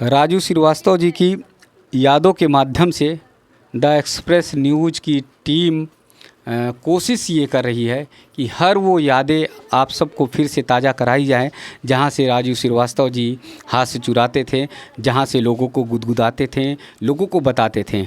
राजू श्रीवास्तव जी की यादों के माध्यम से द एक्सप्रेस न्यूज़ की टीम कोशिश ये कर रही है कि हर वो यादें आप सबको फिर से ताज़ा कराई जाएं, जहां से राजू श्रीवास्तव जी हाथ से चुराते थे, जहां से लोगों को गुदगुदाते थे, लोगों को बताते थे।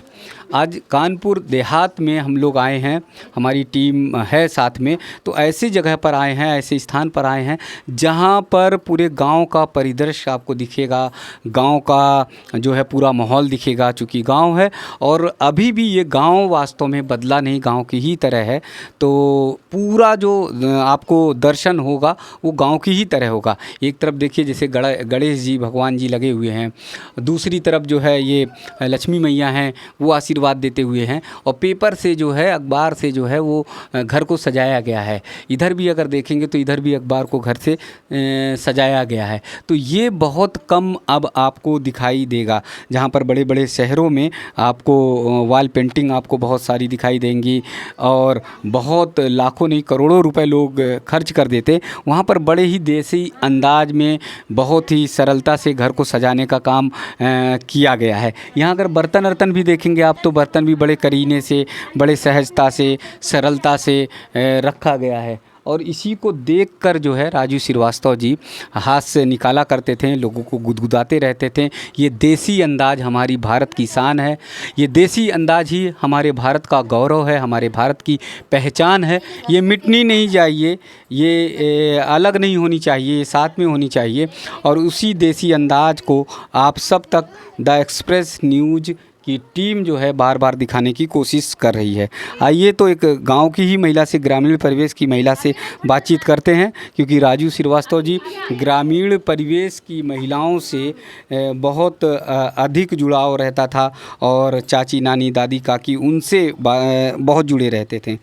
आज कानपुर देहात में हम लोग आए हैं, हमारी टीम है साथ में, तो ऐसी जगह पर आए हैं, ऐसे स्थान पर आए हैं जहां पर पूरे गांव का परिदृश्य आपको दिखेगा, गांव का जो है पूरा माहौल दिखेगा। चूँकि गांव है और अभी भी ये गांव वास्तव में बदला नहीं, गांव की ही तरह है। तो पूरा जो आपको दर्शन होगा वो गांव की ही तरह होगा। एक तरफ देखिए जैसे गणेश जी भगवान जी लगे हुए हैं, दूसरी तरफ जो है ये लक्ष्मी मैया हैं, वो आशीर्वाद देते हुए हैं, और पेपर से जो है, अखबार से जो है वो घर को सजाया गया है। इधर भी अगर देखेंगे तो इधर भी अखबार को घर से सजाया गया है। तो ये बहुत कम अब आपको दिखाई देगा, जहाँ पर बड़े बड़े शहरों में आपको वॉल पेंटिंग आपको बहुत सारी दिखाई देंगी और बहुत लाखों नहीं करोड़ों रुपए लोग खर्च कर देते, वहाँ पर बड़े ही देसी अंदाज में बहुत ही सरलता से घर को सजाने का काम किया गया है। यहाँ अगर बर्तन वर्तन भी देखेंगे आप, तो बर्तन भी बड़े करीने से, बड़े सहजता से, सरलता से रखा गया है। और इसी को देखकर जो है राजू श्रीवास्तव जी हाथ से निकाला करते थे, लोगों को गुदगुदाते रहते थे। ये देसी अंदाज़ हमारी भारत की शान है, ये देसी अंदाज़ ही हमारे भारत का गौरव है, हमारे भारत की पहचान है। ये मिटनी नहीं चाहिए, ये अलग नहीं होनी चाहिए, ये साथ में होनी चाहिए। और उसी देसी अंदाज़ को आप सब तक द एक्सप्रेस न्यूज़ की टीम जो है बार बार दिखाने की कोशिश कर रही है। आइए तो एक गांव की ही महिला से, ग्रामीण परिवेश की महिला से बातचीत करते हैं, क्योंकि राजू श्रीवास्तव जी ग्रामीण परिवेश की महिलाओं से बहुत अधिक जुड़ाव रहता था, और चाची, नानी, दादी, काकी उनसे बहुत जुड़े रहते थे।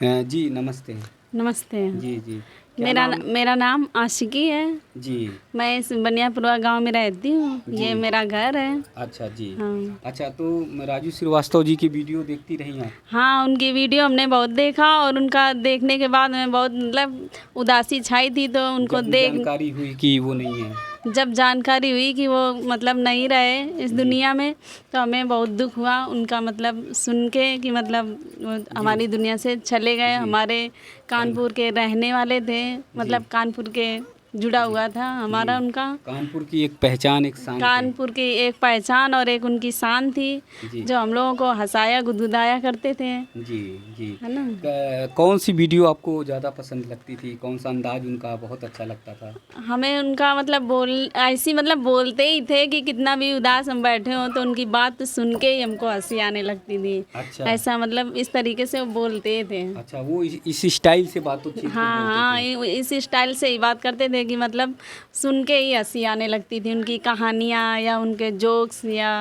जी नमस्ते। नमस्ते जी जी। मेरा नाम आशिकी है जी। मैं इस बनियापुरा गांव में रहती हूँ, ये मेरा घर है। अच्छा जी। हाँ। अच्छा, तो राजू श्रीवास्तव जी की वीडियो देखती रही हैं? हाँ, उनकी वीडियो हमने बहुत देखा, और उनका देखने के बाद मैं बहुत मतलब उदासी छाई थी, तो उनको देख जानकारी हुई कि वो नहीं है, जब जानकारी हुई कि वो मतलब नहीं रहे इस दुनिया में, तो हमें बहुत दुख हुआ उनका मतलब सुन के कि मतलब वो हमारी दुनिया से चले गए। हमारे कानपुर के रहने वाले थे, मतलब कानपुर के जुड़ा हुआ था हमारा उनका। कानपुर की एक पहचान, एक शान, कानपुर की एक पहचान और एक उनकी शान थी, जो हम लोगों को हंसाया गुदगुदाया करते थे। जी जी, है ना। कौन सी वीडियो आपको ज़्यादा पसंद लगती थी? कौन सा अंदाज उनका बहुत अच्छा लगता था? हमें उनका मतलब ऐसी मतलब बोलते ही थे कि कितना भी उदास हम बैठे हों तो उनकी बात सुन के ही हमको हंसी आने लगती थी। अच्छा। ऐसा मतलब इस तरीके से वो बोलते थे। अच्छा, वो इस स्टाइल से बातों थे? हाँ, इस स्टाइल से ही बात करते थे कि मतलब सुन के ही हंसी आने लगती थी। उनकी कहानियाँ या उनके जोक्स या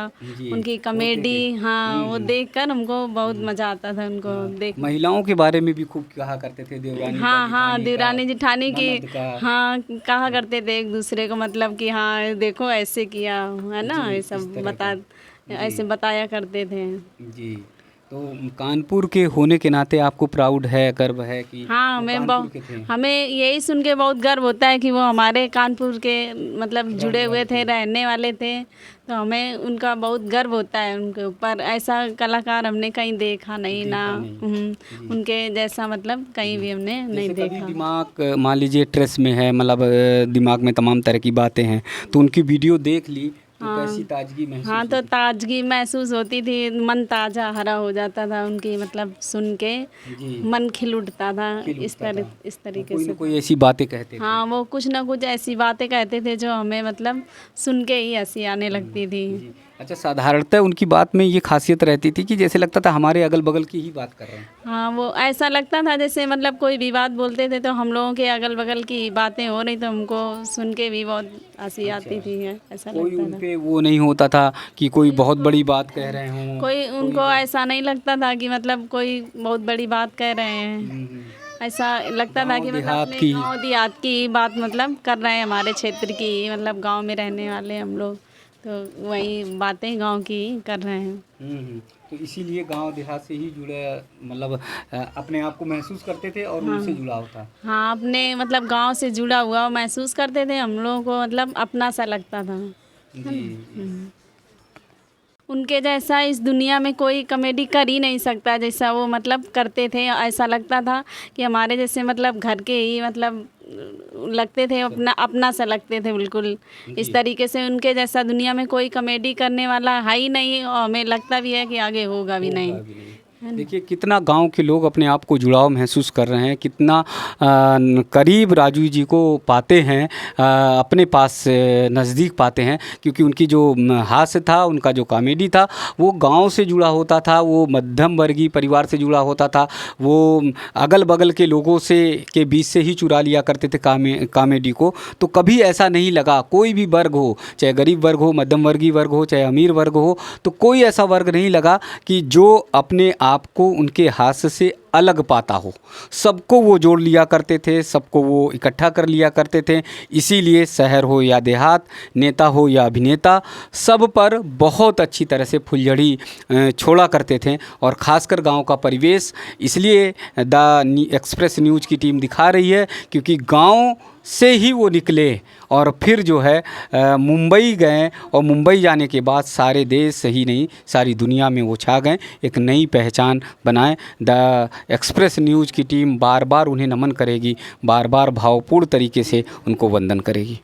उनकी कॉमेडी, हाँ, वो देखकर हमको बहुत मज़ा आता था उनको देख। महिलाओं के बारे में भी खूब कहा करते थे, देवरानी, हाँ, देवरानी जेठानी की, हाँ, कहा जी। करते थे एक दूसरे को, मतलब कि हाँ देखो ऐसे किया है ना, ये सब ऐसे बताया करते थे। जी। तो कानपुर के होने के नाते आपको प्राउड है, गर्व है कि हाँ, हमें यही सुन के बहुत गर्व होता है कि वो हमारे कानपुर के मतलब जुड़े हुए थे, रहने वाले थे। तो हमें उनका बहुत गर्व होता है उनके ऊपर। ऐसा कलाकार हमने कहीं देखा नहीं ना। उनके जैसा मतलब कहीं भी हमने नहीं देखा। दिमाग मान लीजिए स्ट्रेस में है, मतलब दिमाग में तमाम तरह की बातें हैं, तो उनकी वीडियो देख ली तो कैसी ताजगी महसूस? हाँ, तो ताजगी महसूस होती थी, मन ताज़ा हरा हो जाता था उनकी मतलब सुन के, मन खिल उठता था। इस तरीके से कोई ऐसी बातें कहते थे। हाँ, वो कुछ ना कुछ ऐसी बातें कहते थे जो हमें मतलब सुन के ही हंसी आने लगती थी। अच्छा, साधारणतः उनकी बात में ये खासियत रहती थी कि जैसे लगता था हमारे अगल बगल की ही बात कर रहे हैं। हाँ, वो ऐसा लगता था जैसे मतलब कोई भी बात बोलते थे तो हम लोगों के अगल बगल की बातें हो रही, तो हमको सुन के भी बहुत हंसी आती थी। ऐसा कोई लगता उन पे वो नहीं होता था कि कोई बहुत बड़ी बात कह रहे हों? कोई उनको ऐसा नहीं लगता था कि मतलब कोई बहुत बड़ी बात कह रहे हैं। ऐसा लगता था कि मतलब अपने गाँव देहात की बात मतलब कर रहे हैं, हमारे क्षेत्र की, मतलब गांव में रहने वाले हम लोग, तो वही बातें गांव की कर रहे हैं। तो इसीलिए गांव देहात से ही जुड़े, मतलब अपने आप को महसूस करते थे और उनसे जुड़ाव था। हाँ, अपने मतलब गांव से जुड़ा हुआ महसूस करते थे, हम लोगों को मतलब अपना सा लगता था। उनके जैसा इस दुनिया में कोई कॉमेडी कर ही नहीं सकता जैसा वो मतलब करते थे। ऐसा लगता था कि हमारे जैसे मतलब घर के ही मतलब लगते थे, अपना अपना सा लगते थे बिल्कुल। इस तरीके से उनके जैसा दुनिया में कोई कॉमेडी करने वाला है ही नहीं, और हमें लगता भी है कि आगे होगा भी नहीं। देखिए कितना गांव के लोग अपने आप को जुड़ाव महसूस कर रहे हैं, कितना करीब राजू जी को पाते हैं, अपने पास नज़दीक पाते हैं, क्योंकि उनकी जो हास्य था, उनका जो कॉमेडी था, वो गांव से जुड़ा होता था, वो मध्यम वर्गीय परिवार से जुड़ा होता था, वो अगल बगल के लोगों से के बीच से ही चुरा लिया करते थे कॉमेडी को। तो कभी ऐसा नहीं लगा, कोई भी वर्ग हो, चाहे गरीब वर्ग हो, मध्यम वर्गीय वर्ग हो, चाहे अमीर वर्ग हो, तो कोई ऐसा वर्ग नहीं लगा कि जो अपने आपको उनके हास्य से अलग पाता हो। सबको वो जोड़ लिया करते थे, सबको वो इकट्ठा कर लिया करते थे। इसीलिए शहर हो या देहात, नेता हो या अभिनेता, सब पर बहुत अच्छी तरह से फुलझड़ी छोड़ा करते थे। और ख़ासकर गांव का परिवेश इसलिए द एक्सप्रेस न्यूज़ की टीम दिखा रही है, क्योंकि गांव से ही वो निकले और फिर जो है मुंबई गए, और मुंबई जाने के बाद सारे देश ही नहीं सारी दुनिया में वो छा गए, एक नई पहचान बनाए। द एक्सप्रेस न्यूज़ की टीम बार बार उन्हें नमन करेगी, बार बार भावपूर्ण तरीके से उनको वंदन करेगी।